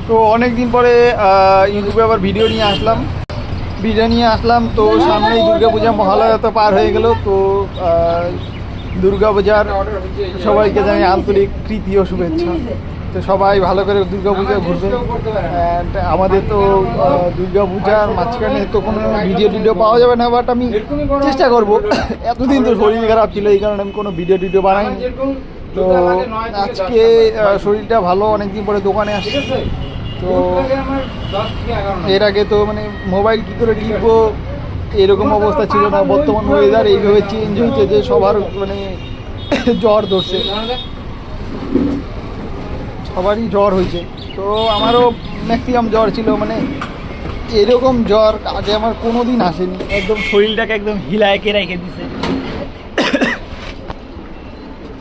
তো অনেক দিন পরে ইউটিউবে আবার ভিডিও নিয়ে আসলাম। তো সামনেই দুর্গাপূজা, মহালয়া তো পার হয়ে গেল। তো দুর্গাপূজার সবাইকে জানাই আন্তরিক প্রীতি ও শুভেচ্ছা। তো সবাই ভালো করে দুর্গাপূজা ঘুরবে। অ্যান্ড আমাদের তো দুর্গাপূজার মাঝখানে তো কোনো ভিডিও পাওয়া যাবে না, বাট আমি চেষ্টা করব। এতদিন তো শরীর খারাপ ছিল, এই কারণে আমি কোনো ভিডিও বানাইনি। তো আজকে শরীরটা ভালো, অনেকদিন পরে দোকানে আসছি। তো এর আগে তো মানে মোবাইল কী করে টিপবো এরকম অবস্থা ছিল না। বর্তমান ওয়েদার এইভাবে চেঞ্জ হয়েছে যে সবার মানে জ্বর ধরছে, সবারই জ্বর হয়েছে। তো আমারও ম্যাক্সিমাম জ্বর ছিল, মানে এরকম জ্বর আগে আমার কোনো দিন আসেনি। একদম শরীরটাকে একদম হিলায়কে রেখে দিছে।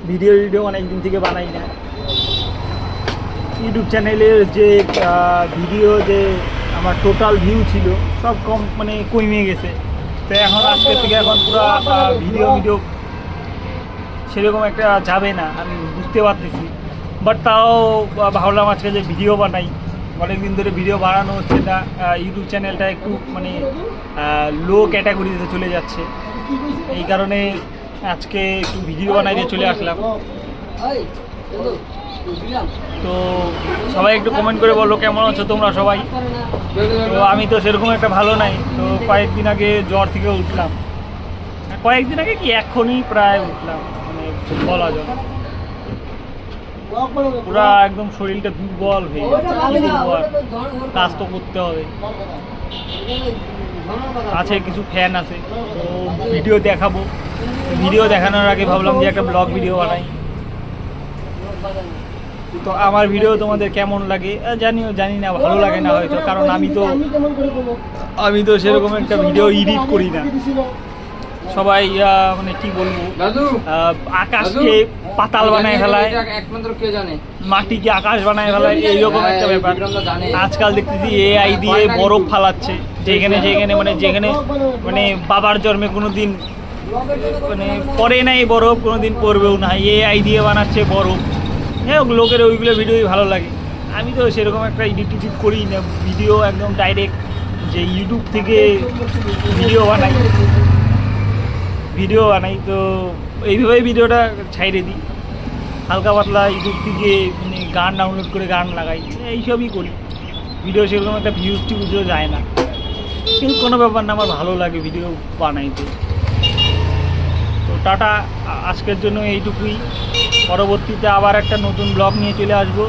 ভিডিও অনেক দিন থেকে বানাই না। ইউটিউব চ্যানেলের যে ভিডিও যে আমার টোটাল ভিউ ছিল সব মানে কমে গেছে। তো এখন আজকের থেকে এখন পুরো ভিডিও সেরকম একটা যাবে না, আমি বুঝতে পারতেছি। বাট তাও ভাবলাম আজকে যে ভিডিও বানাই, অনেকদিন ধরে ভিডিও বানানো হচ্ছে না। ইউটিউব চ্যানেলটা একটু মানে লো ক্যাটাগরিতে চলে যাচ্ছে, এই কারণে আজকে একটু ভিডিও বানাইতে চলে আসলাম। তো সবাই একটু কমেন্ট করে বলো কেমন আছো তোমরা সবাই। তো আমি তো সেরকম একটা ভালো নাই। তো কয়েকদিন আগে জ্বর থেকে উঠলাম, কয়েকদিন আগে কি এখনই প্রায় উঠলাম, মানে বলা যায় পুরা একদম শরীরটা দুর্বল হয়ে গেছে। কাজ তো করতে হবে, আছে কিছু ফ্যান আছে। তো ভিডিও দেখাবো, ভিডিও দেখানোর আগে ভাবলাম যে একটা ব্লগ ভিডিও বানাই। তো আমার ভিডিও তোমাদের কেমন লাগে জানি না, ভালো লাগে না হয়তো, কারণ আমি তো সেরকম একটা ভিডিও এডিট করি না। সবাই মানে কি বলবো, আকাশকে পাতাল বানায় ফেলায়, মাটিকে আকাশ বানায় ফেলায়, এইরকম একটা ব্যাপার। আজকাল দেখতেছি AI দিয়ে বরফ ফালাচ্ছে, যেখানে মানে বাবার জন্মে কোনো দিন মানে পরে নাই বরফ, কোনো দিন পড়বেও না, AI দিয়ে বানাচ্ছে বরফ। হ্যাঁ, লোকের ওইগুলো ভিডিওই ভালো লাগে। আমি তো সেরকম একটা এডিট করি না, ভিডিও একদম ডাইরেক্ট যে ইউটিউব থেকে ভিডিও বানাই। তো এইভাবেই ভিডিওটা ছাইড়ে দিই, হালকা পাতলা ইউটিউব থেকে মানে গান ডাউনলোড করে গান লাগাই, এইসবই করি। ভিডিও সেরকম একটা ভিউজও যায় না, কিন্তু কোনো ব্যাপার না, আমার ভালো লাগে ভিডিও বানাইতে। তো টাটা, আজকের জন্য এইটুকুই। পরবর্তীতে আবার একটা নতুন ব্লগ নিয়ে চলে আসবো।